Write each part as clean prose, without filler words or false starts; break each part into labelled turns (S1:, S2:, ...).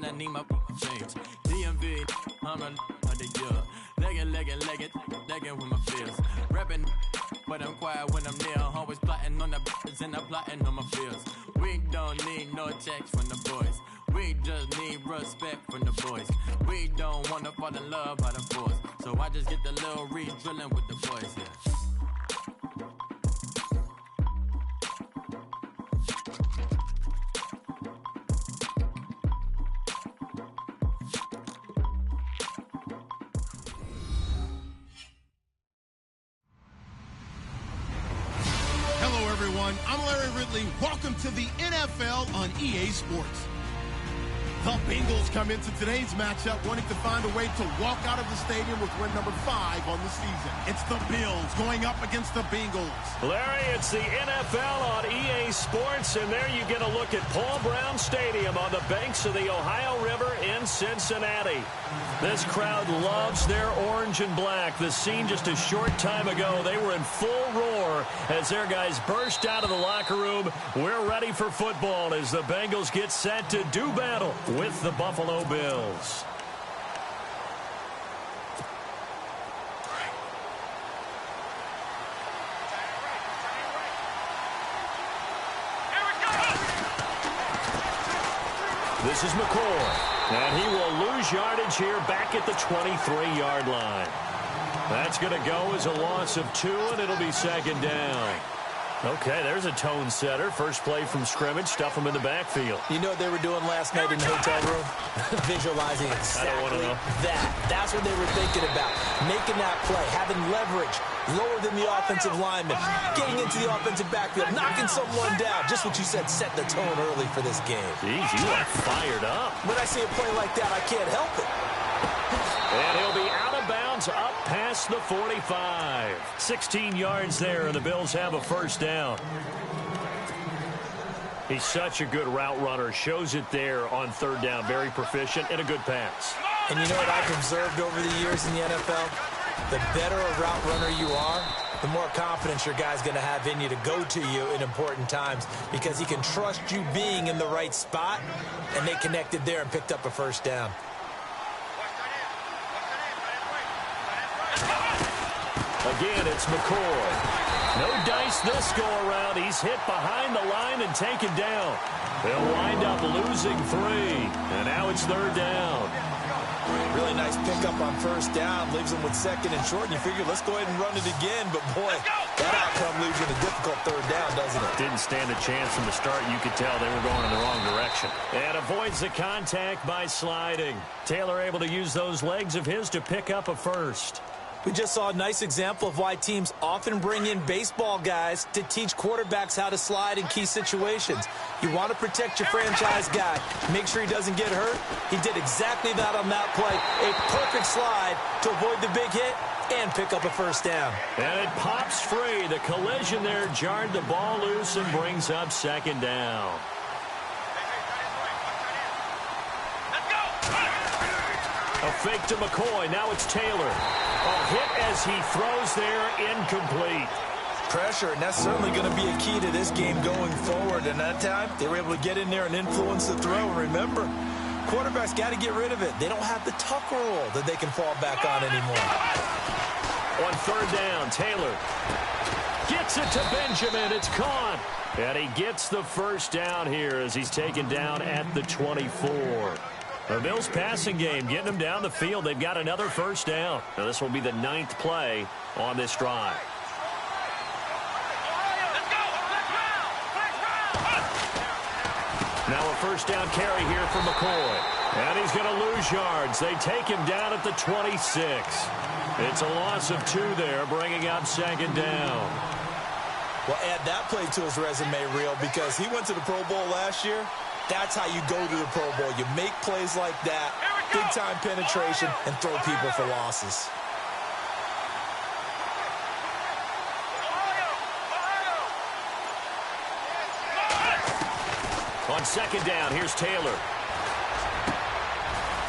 S1: I need my change. DMV, I'm a of the year. Legging with my fears. Rapping, but I'm quiet when I'm near. Always plotting on the bitches and I'm plotting on my fears. We don't need no checks from the boys. We just need respect from the boys. We don't wanna fall in love by the force. So I just get the little re-drilling with the boys, yeah.
S2: I'm Larry Ridley. Welcome to the NFL on EA Sports. The Bengals come into today's matchup wanting to find a way to walk out of the stadium with win number 5 on the season. It's the Bills going up against the Bengals.
S3: Larry, it's the NFL on EA Sports, and there you get a look at Paul Brown Stadium on the banks of the Ohio River in Cincinnati. This crowd loves their orange and black. The scene just a short time ago, they were in full roar as their guys burst out of the locker room. We're ready for football as the Bengals get set to do battle with the Buffalo Bills. This is McCoy, and he will lose yardage here back at the 23-yard line. That's going to go as a loss of 2, and it'll be second down. Okay, there's a tone setter. First play from scrimmage, stuff them in the backfield.
S4: You know what they were doing last night in the hotel room? Visualizing exactly that. That's what they were thinking about. Making that play, having leverage, lower than the offensive lineman, getting into the offensive backfield, knocking someone down. Just what you said, set the tone early for this game.
S3: Jeez, you are fired up.
S4: When I see a play like that, I can't help it.
S3: And he'll be out of bounds up past the 45. 16 yards there, and the Bills have a first down. He's such a good route runner. Shows it there on third down. Very proficient and a good pass.
S4: And you know what I've observed over the years in the NFL? The better a route runner you are, the more confidence your guy's going to have in you to go to you in important times because he can trust you being in the right spot, and they connected there and picked up a first down.
S3: Again, it's McCoy. No dice this go-around. He's hit behind the line and taken down. They'll wind up losing 3, and now it's third down.
S4: Really nice pickup on first down. Leaves them with second and short, and you figure, let's go ahead and run it again. But, boy, that outcome leaves you in a difficult third down, doesn't it?
S3: Didn't stand a chance from the start. You could tell they were going in the wrong direction. And avoids the contact by sliding. Taylor able to use those legs of his to pick up a first.
S4: We just saw a nice example of why teams often bring in baseball guys to teach quarterbacks how to slide in key situations. You want to protect your franchise guy. Make sure he doesn't get hurt. He did exactly that on that play. A perfect slide to avoid the big hit and pick up a first down.
S3: And it pops free. The collision there jarred the ball loose and brings up second down. A fake to McCoy. Now it's Taylor. A hit as he throws there, incomplete.
S4: Pressure, and that's certainly going to be a key to this game going forward. And that time, they were able to get in there and influence the throw. Remember, quarterbacks got to get rid of it. They don't have the tuck rule that they can fall back on anymore.
S3: On third down, Taylor gets it to Benjamin. It's caught. And he gets the first down here as he's taken down at the 24. The Bills passing game, getting them down the field. They've got another first down. Now this will be the 9th play on this drive. Now a first down carry here for McCoy. And he's going to lose yards. They take him down at the 26. It's a loss of 2 there, bringing up second down.
S4: Well, add that play to his resume reel because he went to the Pro Bowl last year. That's how you go to the Pro Bowl. You make plays like that, big-time penetration, and throw people for losses.
S3: On second down, here's Taylor.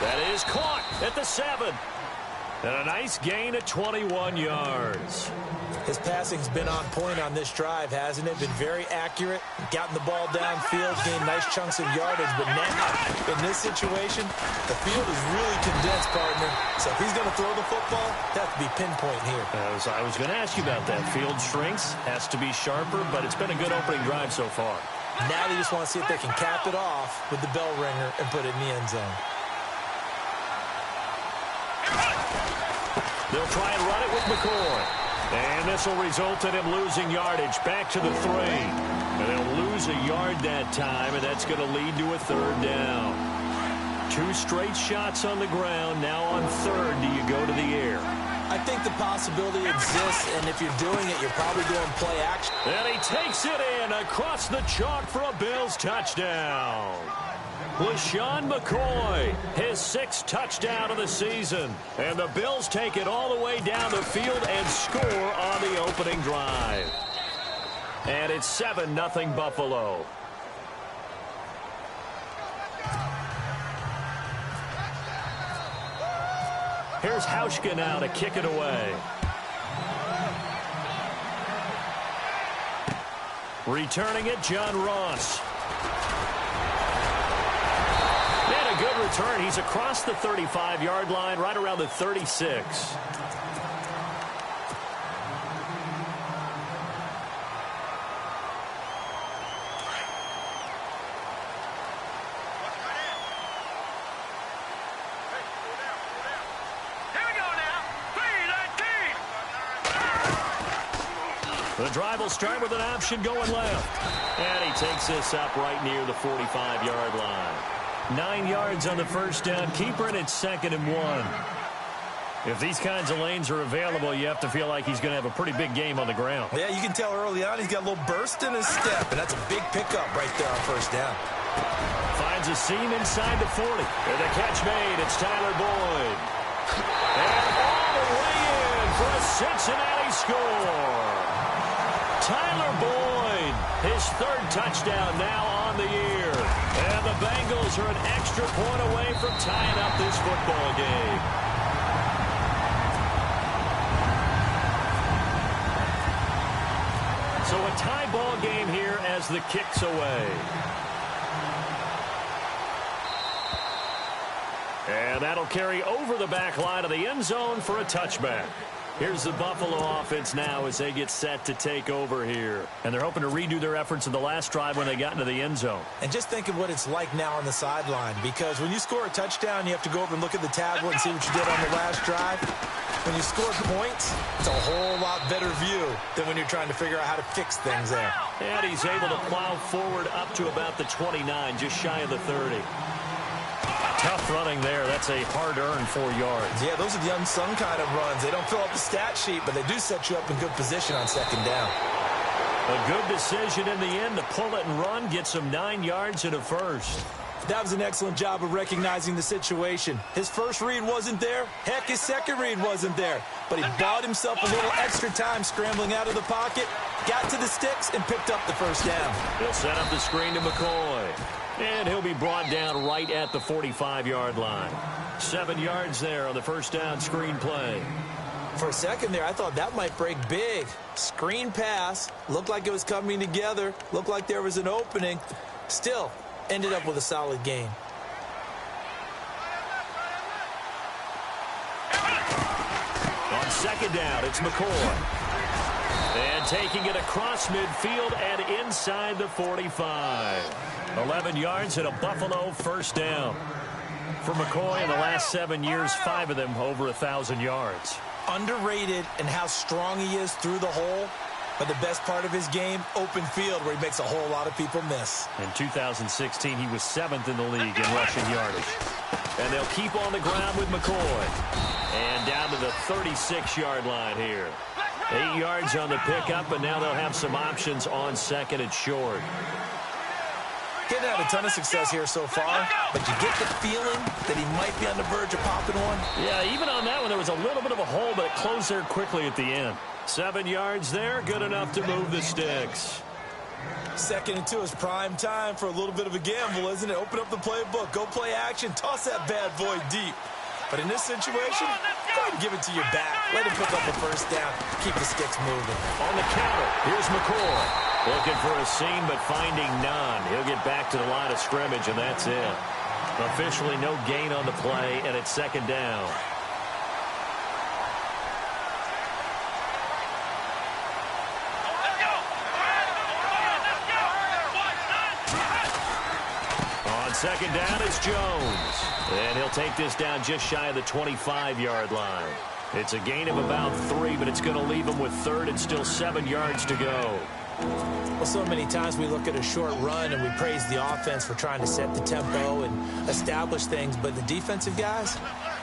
S3: That is caught at the 7. And a nice gain of 21 yards.
S4: His passing's been on point on this drive, hasn't it? Been very accurate, gotten the ball downfield, gained nice chunks of yardage. But now, in this situation, the field is really condensed, partner. So if he's going to throw the football, that has to be pinpoint here.
S3: I was going to ask you about that. Field shrinks, has to be sharper, but it's been a good opening drive so far.
S4: Now they just want to see if they can cap it off with the bell ringer and put it in the end zone.
S3: They'll try and run it with McCoy. And this will result in him losing yardage back to the 3. And they'll lose a yard that time, and that's going to lead to a 3rd down. 2 straight shots on the ground. Now on 3rd, do you go to the air?
S4: I think the possibility exists, and if you're doing it, you're probably doing play action.
S3: And he takes it in across the chalk for a Bills touchdown. LaShawn McCoy, his 6th touchdown of the season. And the Bills take it all the way down the field and score on the opening drive. And it's 7-0 Buffalo. Here's Hauschka now to kick it away. Returning it, John Ross. And a good return. He's across the 35-yard line, right around the 36. The drive will start with an option going left. And he takes this up right near the 45-yard line. 9 yards on the first down. Keeper, and it's 2nd and 1. If these kinds of lanes are available, you have to feel like he's going to have a pretty big game on the ground.
S4: Yeah, you can tell early on he's got a little burst in his step, and that's a big pickup right there on first down.
S3: Finds a seam inside the 40. And the catch made. It's Tyler Boyd. And all the way in for a Cincinnati score. Tyler Boyd, his 3rd touchdown now on the year. And the Bengals are an extra point away from tying up this football game. So a tie ball game here as the kick's away. And that'll carry over the back line of the end zone for a touchback. Here's the Buffalo offense now as they get set to take over here. And they're hoping to redo their efforts in the last drive when they got into the end zone.
S4: And just think of what it's like now on the sideline, because when you score a touchdown, you have to go over and look at the tablet and see what you did on the last drive. When you score points, it's a whole lot better view than when you're trying to figure out how to fix things there.
S3: And he's able to plow forward up to about the 29, just shy of the 30. Tough running there. That's a hard-earned 4 yards.
S4: Yeah, those are the unsung kind of runs. They don't fill up the stat sheet, but they do set you up in good position on 2nd down.
S3: A good decision in the end to pull it and run, get some 9 yards and a 1st.
S4: That was an excellent job of recognizing the situation. His first read wasn't there. Heck, his second read wasn't there. But he bought himself a little extra time scrambling out of the pocket, got to the sticks, and picked up the 1st down.
S3: He'll set up the screen to McCoy. And he'll be brought down right at the 45-yard line. 7 yards there on the 1st down screen play.
S4: For a second there, I thought that might break big. Screen pass. Looked like it was coming together. Looked like there was an opening. Still, ended up with a solid gain.
S3: On 2nd down, it's McCoy. And taking it across midfield and inside the 45. 11 yards and a Buffalo 1st down. For McCoy in the last 7 years, 5 of them over 1,000 yards.
S4: Underrated in how strong he is through the hole. But the best part of his game, open field, where he makes a whole lot of people miss.
S3: In 2016, he was 7th in the league in rushing yardage. And they'll keep on the ground with McCoy. And down to the 36-yard line here. 8 yards on the pickup, and now they'll have some options on 2nd and short.
S4: Getting had a ton of success here so far, but you get the feeling that he might be on the verge of popping one.
S3: Yeah, even on that one, there was a little bit of a hole, but it closed there quickly at the end. 7 yards there, good enough to move the sticks.
S4: 2nd and 2 is prime time for a little bit of a gamble, isn't it? Open up the playbook, go play action, toss that bad boy deep. But in this situation, go ahead and give it to your back. Let him pick up the first down. Keep the sticks moving.
S3: On the counter, here's McCoy. Looking for a seam, but finding none. He'll get back to the line of scrimmage, and that's it. Officially no gain on the play, and it's second down. On second down, it's Jones. And he'll take this down just shy of the 25-yard line. It's a gain of about 3, but it's going to leave him with third and still 7 yards to go.
S4: Well, so many times we look at a short run and we praise the offense for trying to set the tempo and establish things, but the defensive guys,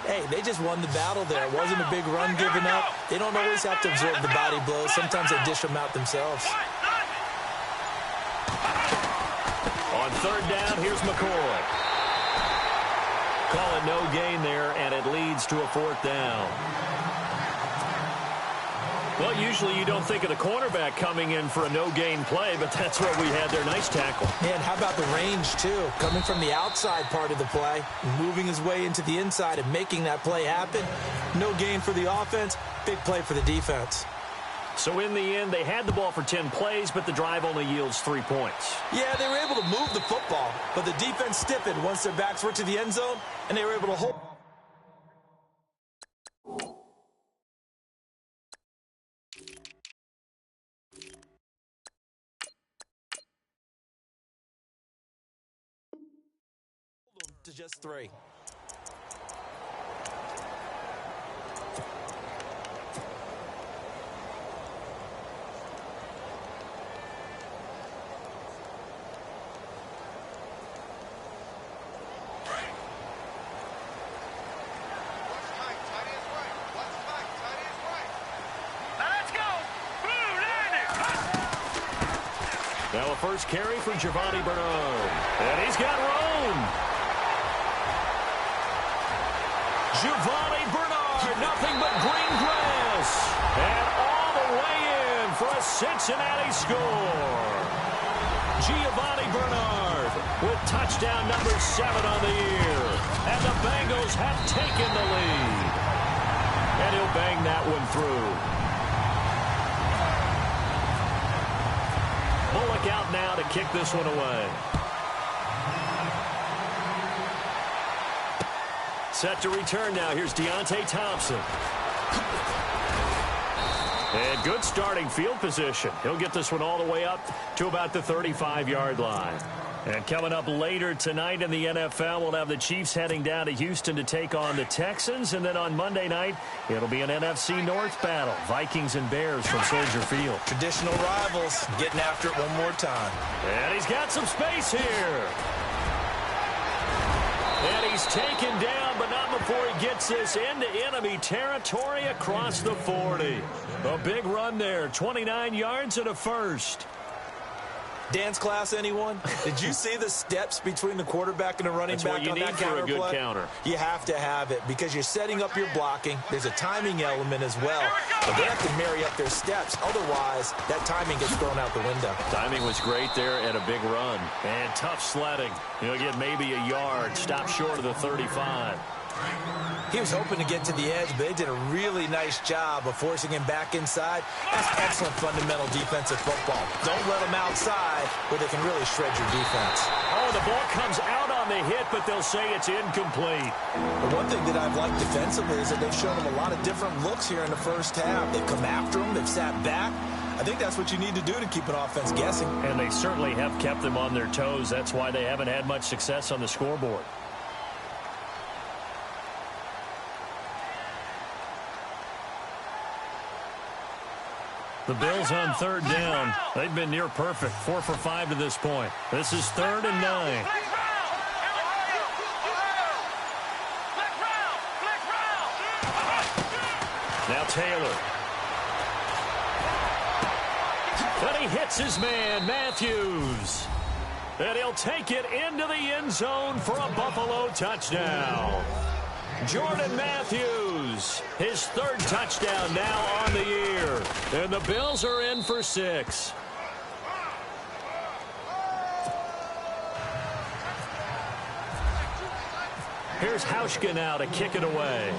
S4: hey, they just won the battle there. It wasn't a big run given up. They don't always have to absorb the body blows. Sometimes they dish them out themselves.
S3: On third down, here's McCoy. Calling no gain there, and it leads to a fourth down. Well, usually you don't think of the cornerback coming in for a no-gain play, but that's what we had there. Nice tackle.
S4: And how about the range, too? Coming from the outside part of the play, moving his way into the inside and making that play happen. No gain for the offense, big play for the defense.
S3: So in the end, they had the ball for 10 plays, but the drive only yields 3 points.
S4: Yeah, they were able to move the football, but the defense stiffened once their backs were to the end zone, and they were able to hold. To just 3.
S3: Now a first carry for Giovanni Bernard. And he's got room. Giovanni Bernard, nothing but green grass. And all the way in for a Cincinnati score. Giovanni Bernard with touchdown number 7 on the year. And the Bengals have taken the lead. And he'll bang that one through. Bullock out now to kick this one away. Set to return now. Here's Deontay Thompson. And good starting field position. He'll get this one all the way up to about the 35-yard line. And coming up later tonight in the NFL, we'll have the Chiefs heading down to Houston to take on the Texans. And then on Monday night, it'll be an NFC North battle. Vikings and Bears from Soldier Field.
S4: Traditional rivals getting after it one more time.
S3: And he's got some space here. And he's taken down, but not before he gets this into enemy territory across the 40. A big run there, 29 yards and a first.
S4: Dance class, anyone? Did you see the steps between the quarterback and the running
S3: That's
S4: back
S3: what you
S4: on
S3: need
S4: that
S3: for
S4: counter
S3: a good
S4: play?
S3: counter.
S4: You have to have it because you're setting up your blocking. There's a timing element as well. But they have to marry up their steps. Otherwise, that timing gets thrown out the window.
S3: Timing was great there and a big run. And tough sledding. He'll get maybe a yard. Stop short of the 35.
S4: He was hoping to get to the edge, but they did a really nice job of forcing him back inside. That's excellent fundamental defensive football. Don't let them outside where they can really shred your defense.
S3: Oh, the ball comes out on the hit, but they'll say it's incomplete.
S4: The one thing that I've liked defensively is that they've shown him a lot of different looks here in the first half. They've come after him. They've sat back. I think that's what you need to do to keep an offense guessing.
S3: And they certainly have kept them on their toes. That's why they haven't had much success on the scoreboard. The Bills on third down. They've been near perfect. 4 for 5 to this point. This is 3rd and 9. Now Taylor. But he hits his man, Matthews. And he'll take it into the end zone for a Buffalo touchdown. Jordan Matthews, his 3rd touchdown now on the year. And the Bills are in for 6. Here's Hauschka now to kick it away.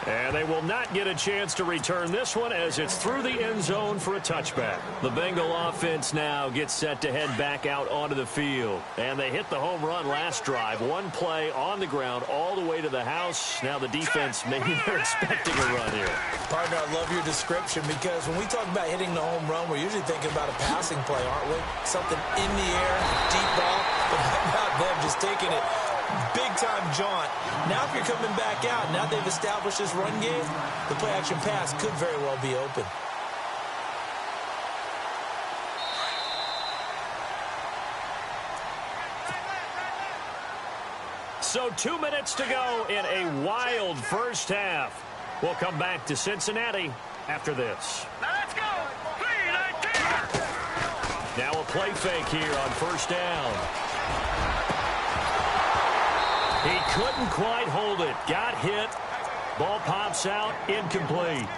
S3: And they will not get a chance to return this one as it's through the end zone for a touchback. The Bengal offense now gets set to head back out onto the field. And they hit the home run last drive. One play on the ground all the way to the house. Now the defense, maybe they're expecting a run here.
S4: Partner, I love your description because when we talk about hitting the home run, we're usually thinking about a passing play, aren't we? Something in the air, deep ball, but how about them just taking it big-time jaunt. Now if you're coming back out, now they've established this run game, the play-action pass could very well be open.
S3: So 2 minutes to go in a wild first half. We'll come back to Cincinnati after this.
S5: Now let's go. 3-19.
S3: Now a play fake here on first down. He couldn't quite hold it. Got hit. Ball pops out. Incomplete.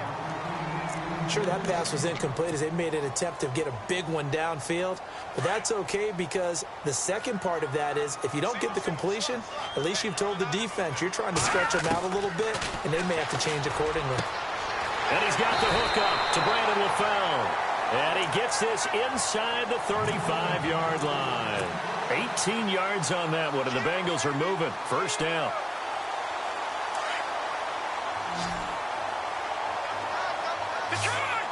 S4: Sure, that pass was incomplete as they made an attempt to get a big one downfield. But that's okay because the second part of that is if you don't get the completion, at least you've told the defense you're trying to stretch them out a little bit, and they may have to change accordingly.
S3: And he's got the hook up to Brandon LaFell. And he gets this inside the 35-yard line. 18 yards on that one, and the Bengals are moving. First down.
S5: Detroit!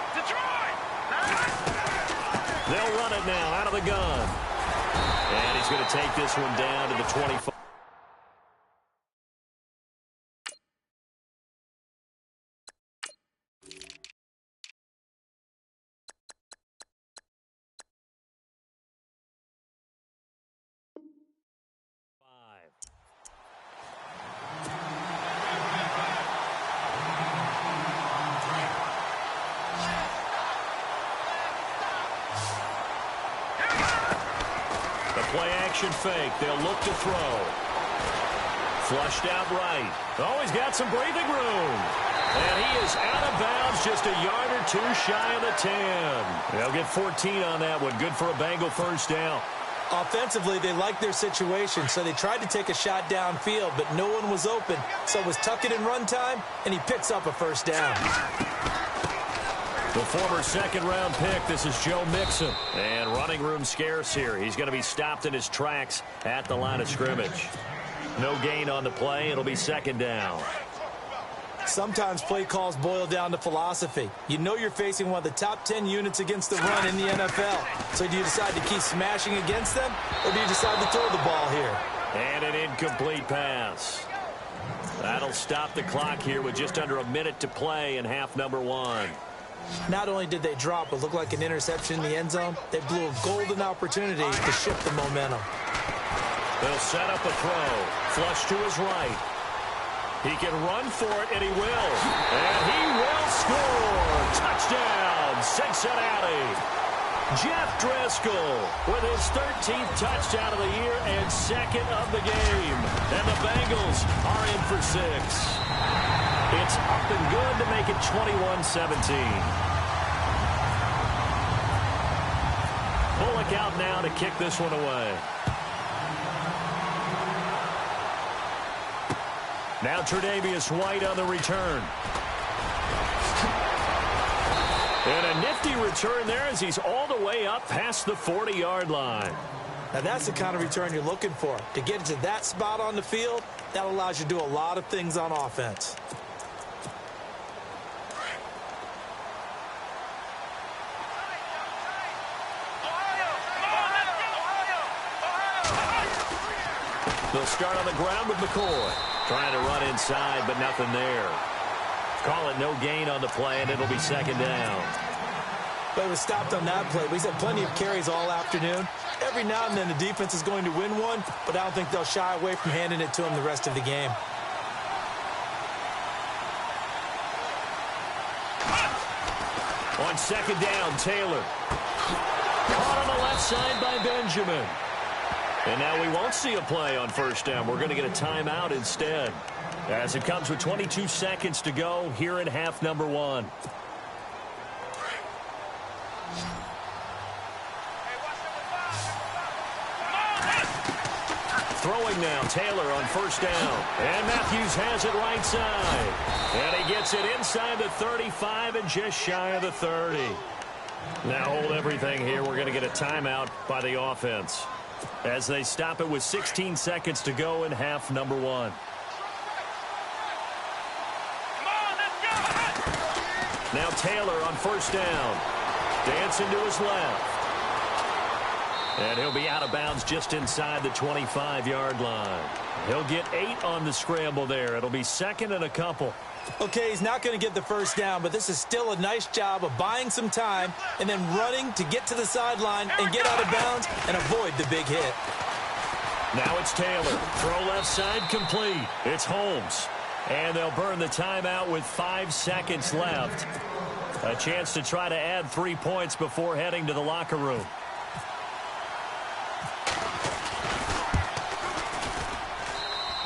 S3: They'll run it now out of the gun. And he's going to take this one down to the 25. Play-action fake. They'll look to throw. Flushed out right. Oh, he's got some breathing room. And he is out of bounds just a yard or two shy of the 10. They'll get 14 on that one. Good for a Bengal first down.
S4: Offensively, they liked their situation, so they tried to take a shot downfield, but no one was open. So it was tuck it in run time, and he picks up a first down.
S3: The former second-round pick, this is Joe Mixon. And running room scarce here. He's going to be stopped in his tracks at the line of scrimmage. No gain on the play. It'll be second down.
S4: Sometimes play calls boil down to philosophy. You know you're facing one of the top 10 units against the run in the NFL. So do you decide to keep smashing against them, or do you decide to throw the ball here?
S3: And an incomplete pass. That'll stop the clock here with just under a minute to play in half number one.
S4: Not only did they drop what looked like an interception in the end zone, they blew a golden opportunity to shift the momentum.
S3: They'll set up a throw. Flush to his right. He can run for it, and he will. And he will score. Touchdown, Cincinnati. Jeff Driscoll with his 13th touchdown of the year and second of the game. And the Bengals are in for 6. It's up and good to make it 21-17. Bullock out now to kick this one away. Now Tre'Davious White on the return. And a nifty return there as he's all the way up past the 40-yard line.
S4: Now that's the kind of return you're looking for. To get to that spot on the field, that allows you to do a lot of things on offense.
S3: They'll start on the ground with McCoy. Trying to run inside, but nothing there. Call it no gain on the play, and it'll be second down.
S4: But it was stopped on that play. He's had plenty of carries all afternoon. Every now and then the defense is going to win one, but I don't think they'll shy away from handing it to him the rest of the game.
S3: On second down, Taylor. Caught on the left side by Benjamin. And now we won't see a play on first down. We're going to get a timeout instead, as it comes with 22 seconds to go here in half number one. Throwing now, Taylor on first down. And Matthews has it right side. And he gets it inside the 35 and just shy of the 30. Now hold everything here. We're going to get a timeout by the offense as they stop it with 16 seconds to go in half number 1. Now Taylor on first down. Dancing to his left. And he'll be out of bounds just inside the 25-yard line. He'll get 8 on the scramble there. It'll be second and a couple.
S4: Okay, he's not going to get the first down, but this is still a nice job of buying some time and then running to get to the sideline and get out of bounds and avoid the big hit.
S3: Now it's Taylor. Throw left side complete. It's Holmes. And they'll burn the timeout with 5 seconds left. A chance to try to add 3 points before heading to the locker room.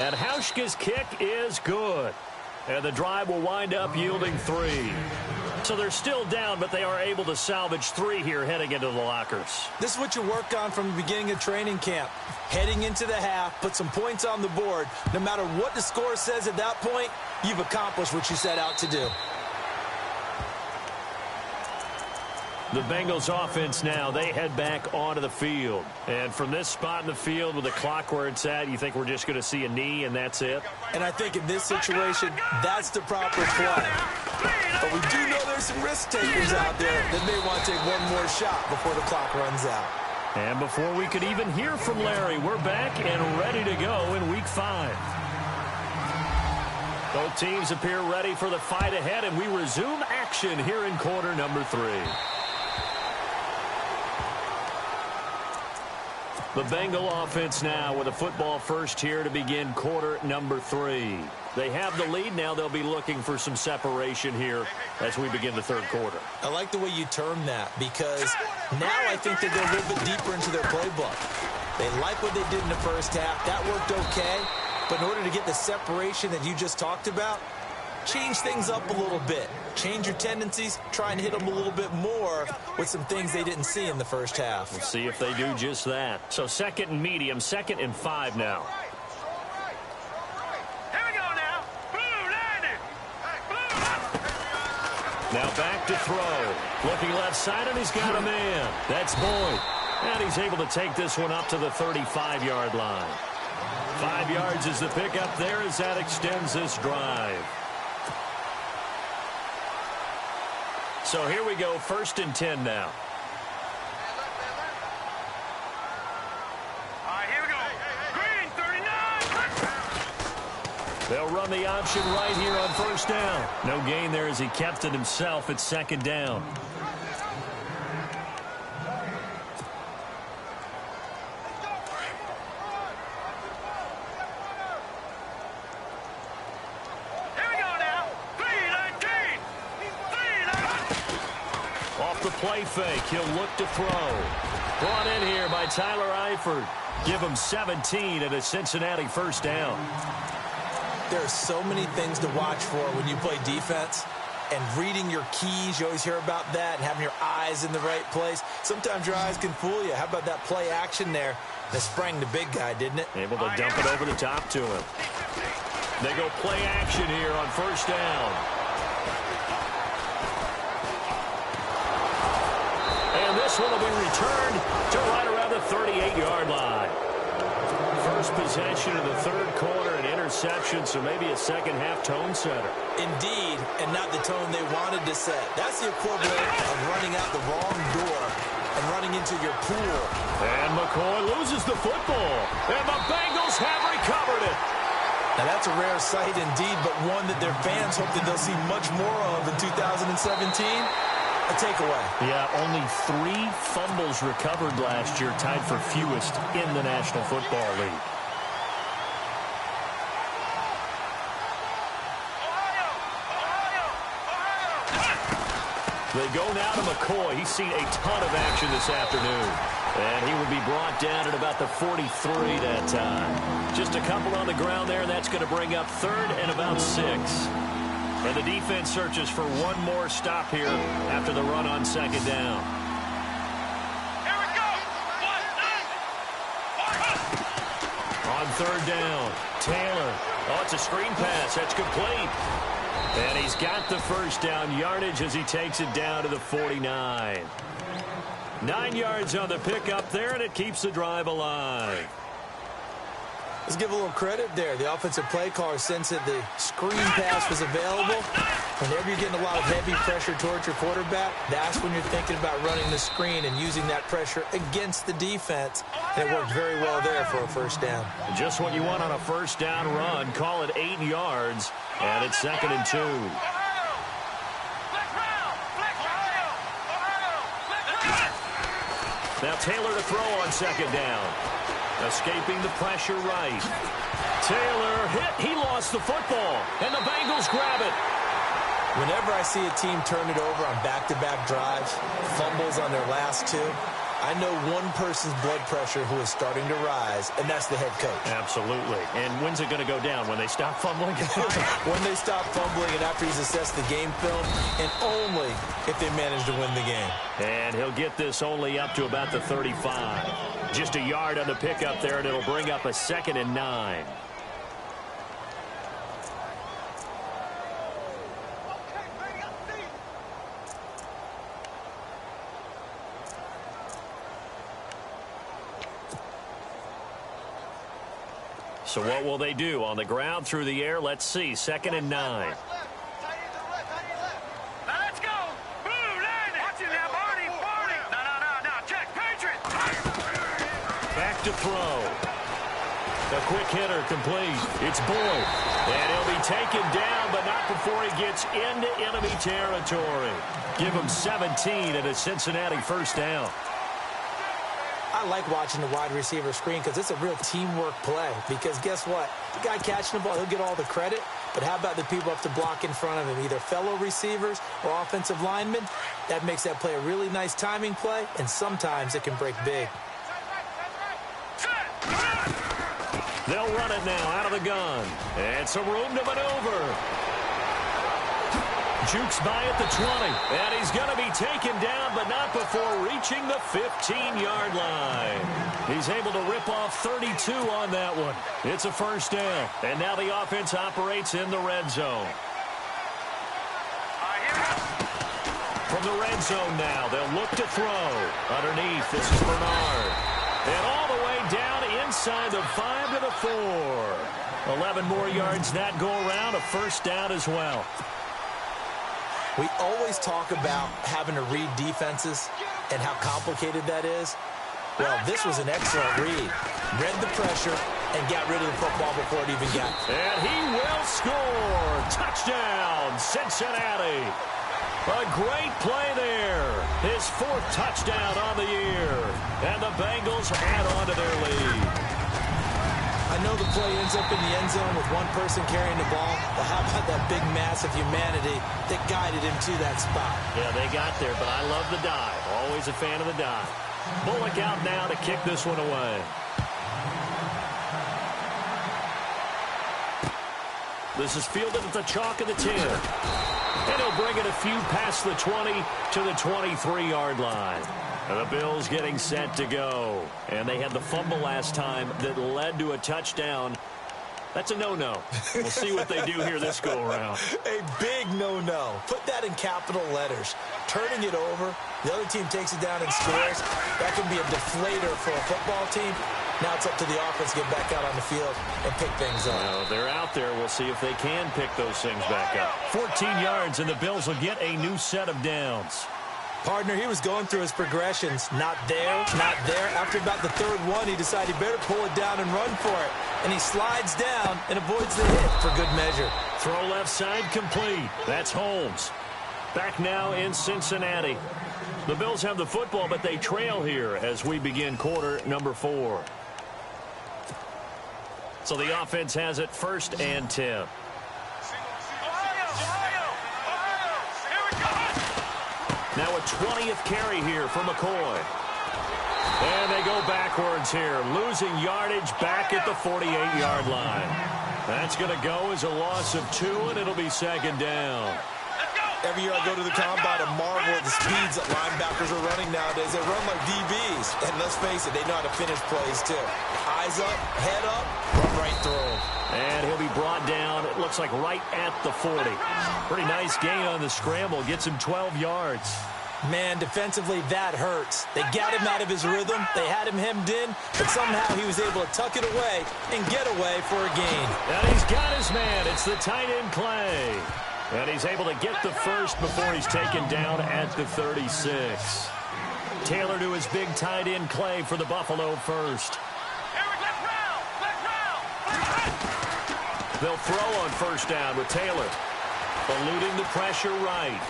S3: And Hauschka's kick is good. And the drive will wind up yielding 3. So they're still down, but they are able to salvage 3 here heading into the lockers.
S4: This is what you work on from the beginning of training camp. Heading into the half, put some points on the board. No matter what the score says at that point, you've accomplished what you set out to do.
S3: The Bengals offense now, they head back onto the field. And from this spot in the field with the clock where it's at, you think we're just going to see a knee and that's it?
S4: And I think in this situation, that's the proper play. But we do know there's some risk takers out there that may want to take one more shot before the clock runs out.
S3: And before we could even hear from Larry, we're back and ready to go in Week 5. Both teams appear ready for the fight ahead, and we resume action here in quarter number 3. The Bengal offense now with a football first here to begin quarter number 3. They have the lead now. They'll be looking for some separation here as we begin the third quarter.
S4: I like the way you term that because now I think they go a little bit deeper into their playbook. They like what they did in the first half. That worked okay. But in order to get the separation that you just talked about, change things up a little bit. Change your tendencies. Try and hit them a little bit more with some things they didn't see in the first half.
S3: We'll see if they do just that. So second and medium, 2nd and 5 now.
S5: Here we go now.
S3: Now back to throw. Looking left side, and he's got a man. That's Boyd. And he's able to take this one up to the 35-yard line. 5 yards is the pickup there as that extends this drive. So here we go, 1st and 10 now.
S5: All right, here we go. Green, 39.
S3: They'll run the option right here on first down. No gain there as he kept it himself at 2nd down. Play fake. He'll look to throw. Brought in here by Tyler Eifert. Give him 17 at a Cincinnati first down.
S4: There are so many things to watch for when you play defense. And reading your keys, you always hear about that, and having your eyes in the right place. Sometimes your eyes can fool you. How about that play action there that sprang the big guy, didn't it?
S3: Able to dump it over the top to him. They go play action here on first down. And this one will be returned to right around the 38-yard line. First possession of the third quarter, an interception, so maybe a second-half tone setter.
S4: Indeed, and not the tone they wanted to set. That's the equivalent of running out the wrong door and running into your pool.
S3: And McCoy loses the football, and the Bengals have recovered it.
S4: Now, that's a rare sight indeed, but one that their fans hope that they'll see much more of in 2017. A takeaway.
S3: Yeah, only 3 fumbles recovered last year, tied for fewest in the National Football League. They go now to McCoy. He's seen a ton of action this afternoon. And he will be brought down at about the 43 that time. Just a couple on the ground there, and that's going to bring up 3rd and about 6. And the defense searches for one more stop here after the run on 2nd down.
S5: Here we go.
S3: On third down, Taylor. Oh, it's a screen pass. That's complete. And he's got the first down yardage as he takes it down to the 49. 9 yards on the pickup there, and it keeps the drive alive.
S4: Let's give a little credit there. The offensive play caller sensed that the screen pass was available. Whenever you're getting a lot of heavy pressure towards your quarterback, that's when you're thinking about running the screen and using that pressure against the defense. And it worked very well there for a first down.
S3: Just what you want on a first down run. Call it 8 yards, and it's 2nd and 2. Now Taylor to throw on 2nd down. Escaping the pressure right. Taylor hit. He lost the football, and the Bengals grab it.
S4: Whenever I see a team turn it over on back-to-back drives, fumbles on their last 2, I know one person's blood pressure who is starting to rise, and that's the head coach.
S3: Absolutely. And when's it going to go down? When they stop fumbling?
S4: When they stop fumbling and after he's assessed the game film, and only if they manage to win the game.
S3: And he'll get this only up to about the 35. Just a yard on the pickup there, and it'll bring up a 2nd and 9. So what will they do? On the ground, through the air, let's see. 2nd and 9.
S5: Now let's go. Boo, line it. Watch it now, Barney. No. Check, Patriot.
S3: Back to throw. A quick hitter complete. It's Boyd. And he'll be taken down, but not before he gets into enemy territory. Give him 17 and a Cincinnati first down.
S4: I like watching the wide receiver screen because it's a real teamwork play. Because guess what? The guy catching the ball, he'll get all the credit. But how about the people up to block in front of him, either fellow receivers or offensive linemen? That makes that play a really nice timing play, and sometimes it can break big.
S3: They'll run it now out of the gun. And some room to maneuver. Jukes by at the 20. And he's going to be taken down, but not before reaching the 15-yard line. He's able to rip off 32 on that one. It's a first down. And now the offense operates in the red zone. From the red zone now, they'll look to throw. Underneath, this is Bernard. And all the way down inside the 5 to the 4. 11 more yards that go around, a first down as well.
S4: We always talk about having to read defenses and how complicated that is. Well, this was an excellent read. Read the pressure and got rid of the football before it even got.
S3: And he will score. Touchdown, Cincinnati. A great play there. His 4th touchdown on the year. And the Bengals add on to their lead.
S4: I know the play ends up in the end zone with one person carrying the ball, but how about that big mass of humanity that guided him to that spot?
S3: Yeah, they got there, but I love the dive. Always a fan of the dive. Bullock out now to kick this one away. This is fielded at the chalk of the 10. And he'll bring it a few past the 20 to the 23-yard line. And the Bills getting set to go. And they had the fumble last time that led to a touchdown. That's a no-no. We'll see what they do here this go-around.
S4: A big no-no. Put that in capital letters. Turning it over, the other team takes it down and scores. That can be a deflator for a football team. Now it's up to the offense to get back out on the field and pick things up.
S3: Well, they're out there. We'll see if they can pick those things back up. 14 yards, and the Bills will get a new set of downs.
S4: Partner, he was going through his progressions. Not there, not there. After about the 3rd one, he decided he better pull it down and run for it. And he slides down and avoids the hit for good measure.
S3: Throw left side complete. That's Holmes. Back now in Cincinnati. The Bills have the football, but they trail here as we begin quarter number 4. So the offense has it 1st and 10. Now a 20th carry here for McCoy. And they go backwards here, losing yardage back at the 48-yard line. That's going to go as a loss of 2, and it'll be 2nd down.
S4: Every year I go to the combine and marvel at the speeds that linebackers are running nowadays. They run like DBs. And let's face it, they know how to finish plays too. Eyes up, head up, run right through him.
S3: And he'll be brought down, it looks like right at the 40. Pretty nice gain on the scramble. Gets him 12 yards.
S4: Man, defensively, that hurts. They got him out of his rhythm. They had him hemmed in, but somehow he was able to tuck it away and get away for a gain.
S3: And he's got his man. It's the tight end Clay. And he's able to get the first before he's taken down at the 36. Taylor to his big tight end Clay for the Buffalo first. They'll throw on first down with Taylor. Eluding the pressure right.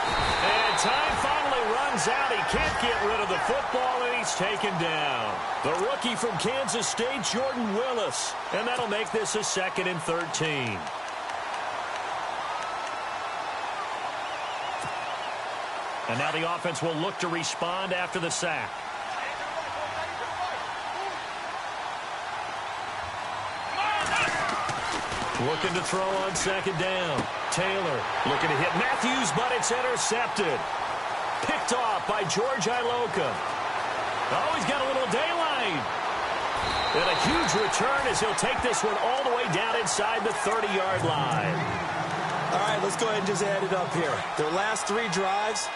S3: And time finally runs out. He can't get rid of the football, and he's taken down. The rookie from Kansas State, Jordan Willis. And that'll make this a 2nd and 13. And now the offense will look to respond after the sack. Looking to throw on 2nd down. Taylor looking to hit Matthews, but it's intercepted. Picked off by George Iloka. Oh, he's got a little daylight. And a huge return as he'll take this one all the way down inside the 30-yard line.
S4: All right, let's go ahead and just add it up here. Their last 3 drives,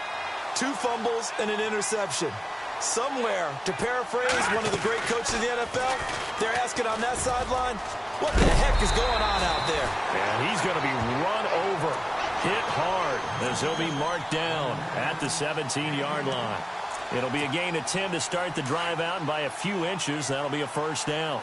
S4: 2 fumbles and an interception. Somewhere, to paraphrase one of the great coaches in the NFL, they're asking on that sideline, what the heck is going on out there?
S3: And he's going to be run over, hit hard, as he'll be marked down at the 17-yard line. It'll be a gain of 10 to start the drive out, and by a few inches, that'll be a first down.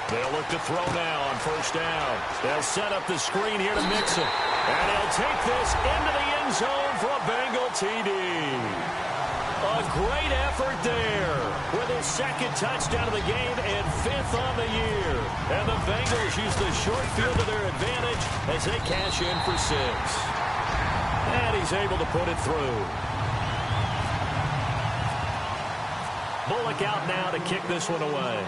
S3: They'll look to throw now on first down. They'll set up the screen here to Mixon. And he'll take this into the end zone for a Bengal TD. A great effort there with his 2nd touchdown of the game and 5th on the year. And the Bengals use the short field to their advantage as they cash in for 6. And he's able to put it through. Bullock out now to kick this one away.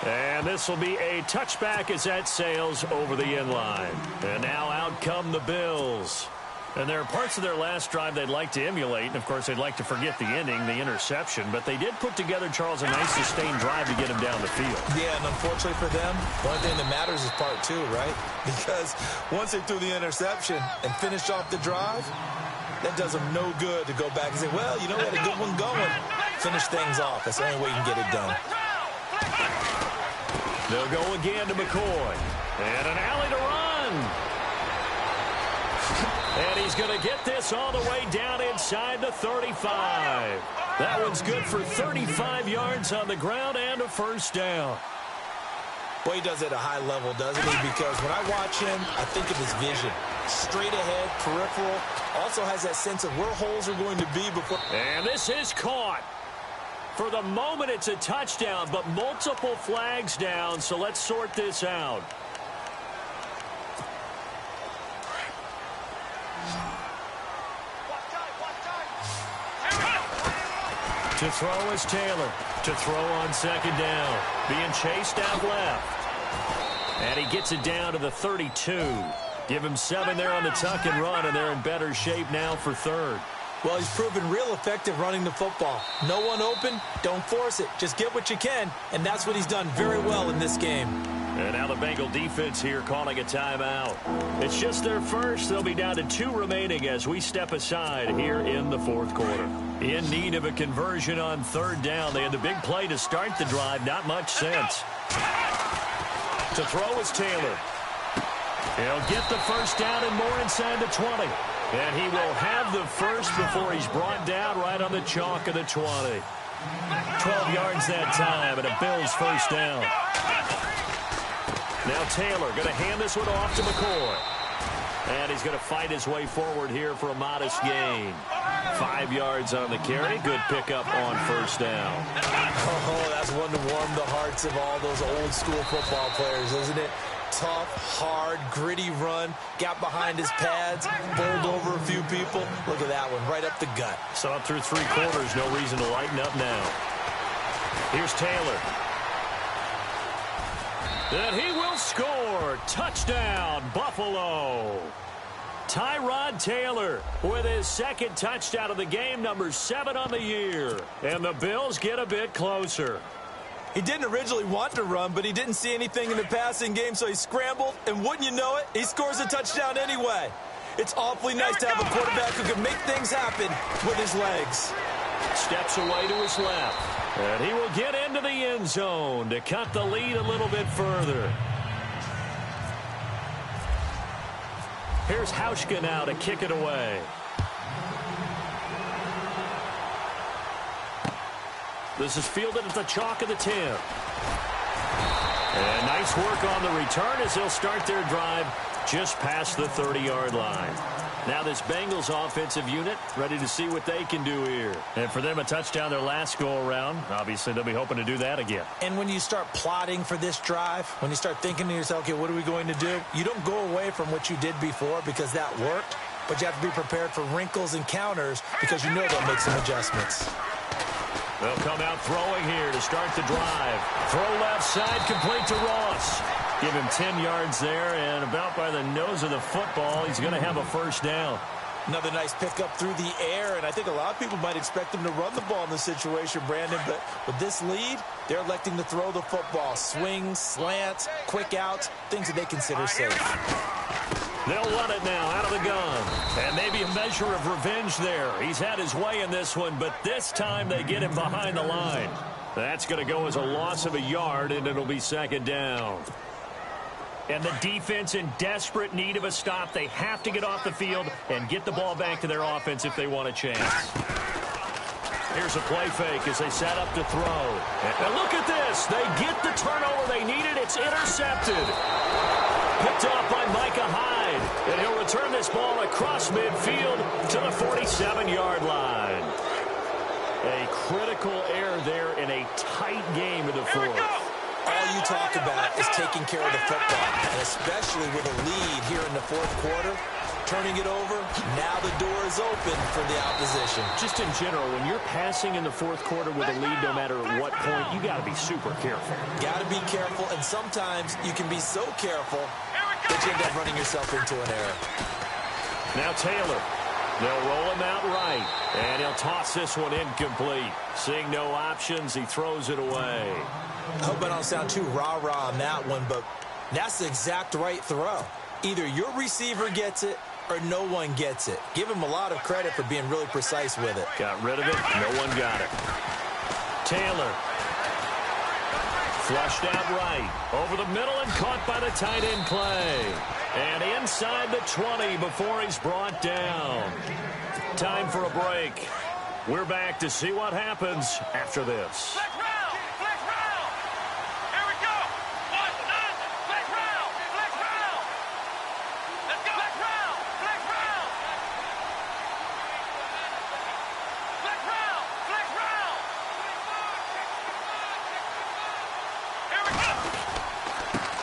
S3: And this will be a touchback as that sails over the end line. And now out come the Bills. And there are parts of their last drive they'd like to emulate. And, of course, they'd like to forget the ending, the interception. But they did put together, Charles, a nice sustained drive to get him down the field.
S4: Yeah, and unfortunately for them, the only thing that matters is part 2, right? Because once they threw the interception and finished off the drive, that does them no good to go back and say, well, you know, we had a good one going. Finish things off. That's the only way you can get it done.
S3: They'll go again to McCoy. And an alley to run. And he's going to get this all the way down inside the 35. That one's good for 35 yards on the ground and a first down.
S4: Boy, he does it at a high level, doesn't he? Because when I watch him, I think of his vision. Straight ahead, peripheral. Also has that sense of where holes are going to be before.
S3: And this is caught. For the moment, it's a touchdown, but multiple flags down, so let's sort this out. To throw is Taylor. To throw on 2nd down. Being chased out left. And he gets it down to the 32. Give him 7 there on the tuck and run, and they're in better shape now for 3rd.
S4: Well, he's proven real effective running the football. No one open, don't force it. Just get what you can, and that's what he's done very well in this game.
S3: And now the Bengal defense here calling a timeout. It's just their first. They'll be down to 2 remaining as we step aside here in the 4th quarter. In need of a conversion on 3rd down. They had the big play to start the drive. Not much sense. To throw is Taylor. He'll get the first down and more inside the 20. And he will have the first before he's brought down right on the chalk of the 20. 12 yards that time and a Bills first down. Now Taylor going to hand this one off to McCoy. And he's going to fight his way forward here for a modest gain. 5 yards on the carry. Good pickup on first down.
S4: Oh, that's one to warm the hearts of all those old school football players, isn't it? Tough, hard, gritty run. Got behind his pads, bowled over a few people. Look at that one, right up the gut.
S3: Saw it through 3 quarters. No reason to lighten up now. Here's Taylor. And he will score. score. Touchdown, Buffalo. Tyrod Taylor with his second touchdown of the game, number 7 on the year. And the Bills get a bit closer.
S4: He didn't originally want to run, but he didn't see anything in the passing game, so he scrambled, and wouldn't you know it, he scores a touchdown anyway. It's awfully nice to have a quarterback who can make things happen with his legs.
S3: Steps away to his left, and he will get into the end zone to cut the lead a little bit further. Here's Hauschka now to kick it away. This is fielded at the chalk of the 10. And nice work on the return as they'll start their drive just past the 30-yard line. Now this Bengals offensive unit ready to see what they can do here. And for them, a touchdown their last go-around. Obviously, they'll be hoping to do that again.
S4: And when you start plotting for this drive, when you start thinking to yourself, okay, what are we going to do? You don't go away from what you did before because that worked, but you have to be prepared for wrinkles and counters because you know they'll make some adjustments.
S3: They'll come out throwing here to start the drive. Throw left side, complete to Ross. Give him 10 yards there, and about by the nose of the football, he's going to have a first down.
S4: Another nice pickup through the air, and I think a lot of people might expect him to run the ball in this situation, Brandon, but with this lead, they're electing to throw the football. Swings, slants, quick outs, things that they consider safe.
S3: They'll run it now out of the gun. And maybe a measure of revenge there. He's had his way in this one, but this time they get him behind the line. That's going to go as a loss of a yard, and it'll be second down. And the defense in desperate need of a stop. They have to get off the field and get the ball back to their offense if they want a chance. Here's a play fake as they set up to throw. And look at this. They get the turnover they needed. It's intercepted. Picked off by Micah Hyde. And he'll return this ball across midfield to the 47-yard line. A critical error there in a tight game in the fourth.
S4: All you talk about is taking care of the football, and especially with a lead here in the fourth quarter, turning it over, now the door is open for the opposition.
S3: Just in general, when you're passing in the fourth quarter with a lead, no matter at what point, you got to be super careful.
S4: Got to be careful, and sometimes you can be so careful that you end up running yourself into an error.
S3: Now Taylor. They'll roll him out right, and he'll toss this one incomplete. Seeing no options, he throws it away.
S4: I hope I don't sound too rah-rah on that one, but that's the exact right throw. Either your receiver gets it or no one gets it. Give him a lot of credit for being really precise with it.
S3: Got rid of it. No one got it. Taylor. Flushed out right. Over the middle and caught by the tight end Clay. And inside the 20 before he's brought down. Time for a break. We're back to see what happens after this.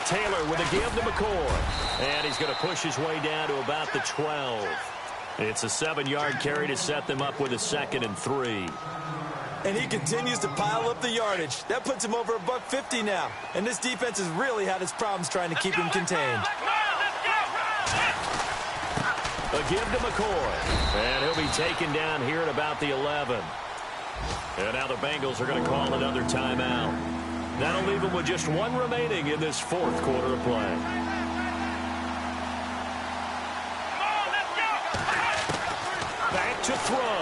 S3: Taylor with a give to McCoy. And he's going to push his way down to about the 12. It's a 7-yard carry to set them up with a 2nd and 3.
S4: And he continues to pile up the yardage. That puts him over $150 now. And this defense has really had its problems trying to keep him contained.
S3: A give to McCoy. And he'll be taken down here at about the 11. And now the Bengals are going to call another timeout. That'll leave them with just one remaining in this fourth quarter of play. Back to throw.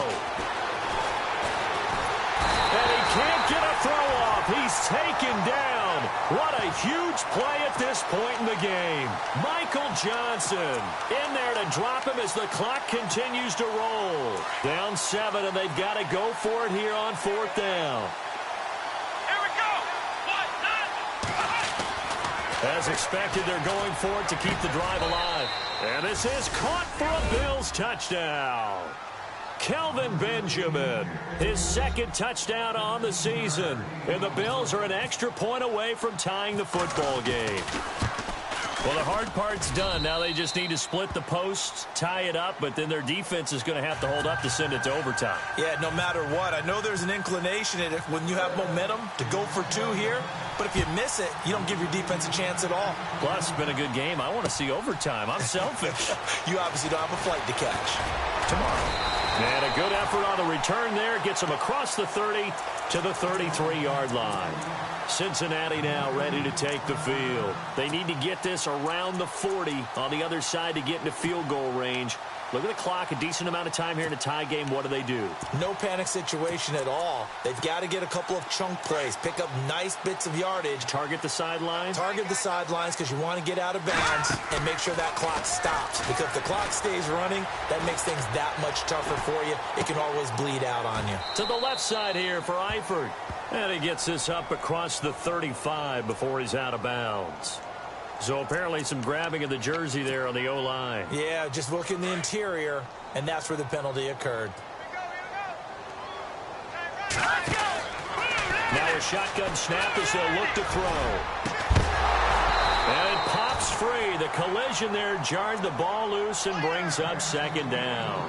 S3: And he can't get a throw off. He's taken down. What a huge play at this point in the game. Michael Johnson in there to drop him as the clock continues to roll. Down 7, and they've got to go for it here on 4th down. As expected, they're going for it to keep the drive alive. And this is caught for a Bills touchdown. Kelvin Benjamin, his 2nd touchdown on the season. And the Bills are an extra point away from tying the football game. Well, the hard part's done. Now they just need to split the posts, tie it up, but then their defense is going to have to hold up to send it to overtime.
S4: Yeah, no matter what. I know there's an inclination when you have momentum to go for 2 here, But if you miss it, you don't give your defense a chance at all.
S3: Plus, it's been a good game. I want to see overtime. I'm selfish.
S4: You obviously don't have a flight to catch tomorrow.
S3: And a good effort on the return there. Gets him across the 30 to the 33-yard line. Cincinnati now ready to take the field. They need to get this around the 40 on the other side to get into field goal range. Look at the clock, a decent amount of time here in a tie game. What do?
S4: No panic situation at all. They've got to get a couple of chunk plays, pick up nice bits of yardage.
S3: Target the sidelines?
S4: Target the sidelines because you want to get out of bounds and make sure that clock stops. Because if the clock stays running, that makes things that much tougher for you. It can always bleed out on you.
S3: To the left side here for Eifert. And he gets this up across the 35 before he's out of bounds. So apparently some grabbing of the jersey there on the O-line.
S4: Yeah, just look in the interior, and that's where the penalty occurred.
S3: Now a shotgun snap as they'll look to throw. And it pops free. The collision there jarred the ball loose and brings up second down.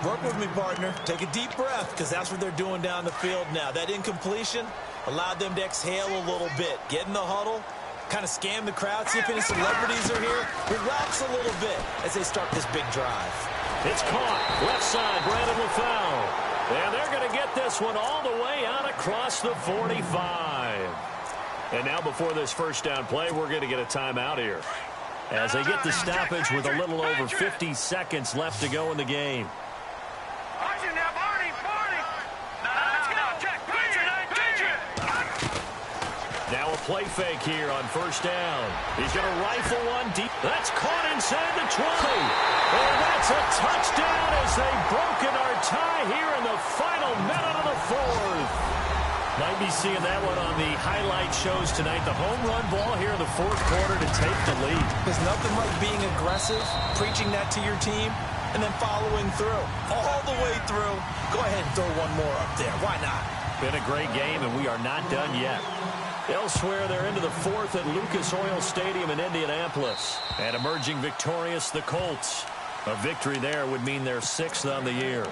S4: Work with me, partner. Take a deep breath, because that's what they're doing down the field now. That incompletion allowed them to exhale a little bit. Get in the huddle, kind of scan the crowd, see if any celebrities are here. Relax a little bit as they start this big drive.
S3: It's caught. Left side, Brandon LaFell. And they're going to get this one all the way out across the 45. And now before this first down play, we're going to get a timeout here, as they get the stoppage with a little over 50 seconds left to go in the game. Now a play fake here on first down. He's going to rifle one deep. That's caught inside the 20. And that's a touchdown as they've broken our tie here in the final minute of the fourth. Might be seeing that one on the highlight shows tonight. The home run ball here in the fourth quarter to take the lead.
S4: There's nothing like being aggressive, preaching that to your team, and then following through. All the way through. Go ahead and throw one more up there. Why not?
S3: Been a great game, and we are not done yet. Elsewhere, they're into the fourth at Lucas Oil Stadium in Indianapolis. And emerging victorious, the Colts. A victory there would mean they're sixth on the year.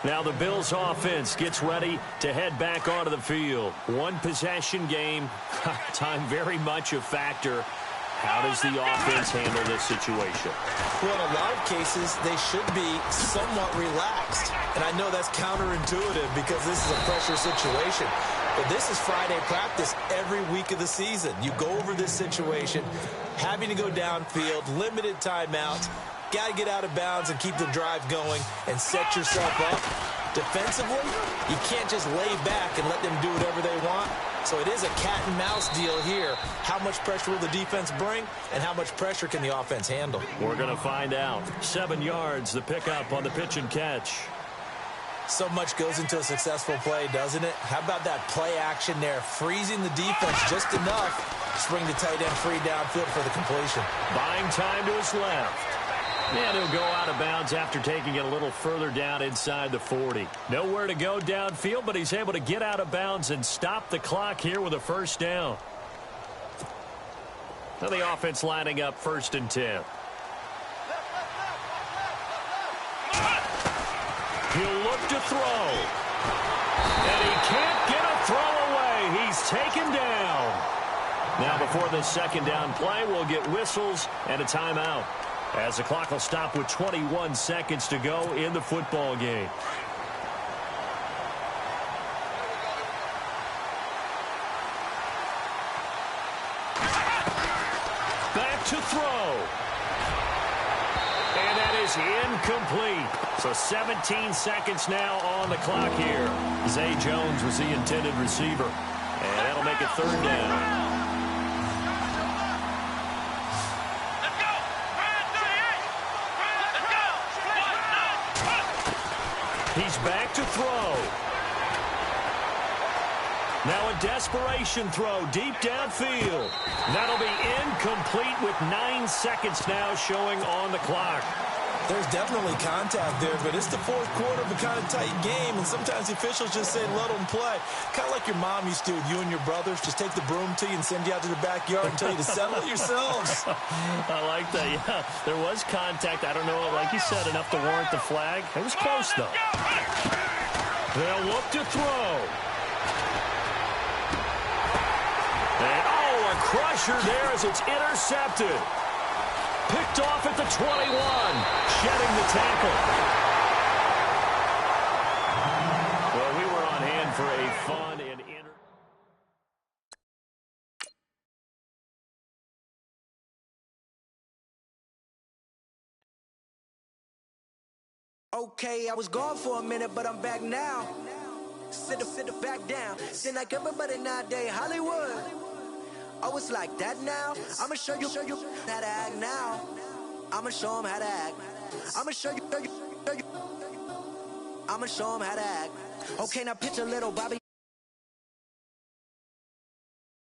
S3: Now the Bills offense gets ready to head back onto the field. One possession game. Time very much a factor. How does the offense handle this situation?
S4: Well, in a lot of cases, they should be somewhat relaxed. And I know that's counterintuitive because this is a pressure situation. But this is Friday practice every week of the season. You go over this situation, having to go downfield, limited timeouts, got to get out of bounds and keep the drive going and set yourself up. Defensively, you can't just lay back and let them do whatever they want. So it is a cat-and-mouse deal here. How much pressure will the defense bring, and how much pressure can the offense handle?
S3: We're going to find out. 7 yards, the pickup on the pitch and catch.
S4: So much goes into a successful play, doesn't it? How about that play action there, freezing the defense just enough to spring the tight end free downfield for the completion.
S3: Buying time to his left. And he'll go out of bounds after taking it a little further down inside the 40. Nowhere to go downfield, but he's able to get out of bounds and stop the clock here with a first down. Now the offense lining up 1st and 10. He'll look to throw. And he can't get a throw away. He's taken down. Now before this second down play, we'll get whistles and a timeout, as the clock will stop with 21 seconds to go in the football game. Back to throw. And that is incomplete. So 17 seconds now on the clock here. Zay Jones was the intended receiver. And that'll make it 3rd down. He's back to throw. Now a desperation throw deep downfield. That'll be incomplete with 9 seconds now showing on the clock.
S4: There's definitely contact there, but it's the fourth quarter of a kind of tight game, and sometimes the officials just say, let them play. Kind of like your mom used to with you and your brothers. Just take the broom to you and send you out to the backyard and tell you to settle it yourselves.
S3: I like that, yeah. There was contact. I don't know, like you said, enough to warrant the flag. It was close, though. They'll look to throw. crusher there as it's intercepted. Picked off at the 21. Shedding the tackle. Well, we were on hand for a fun and
S6: Okay, I was gone for a minute, but I'm back now. Sit back down. Seem like everybody nowadays, Hollywood. Oh, it's like that now? I'ma show you how to act now. I'ma show them how to act. I'ma show you. I'ma show them how to act. Okay, now picture little Bobby.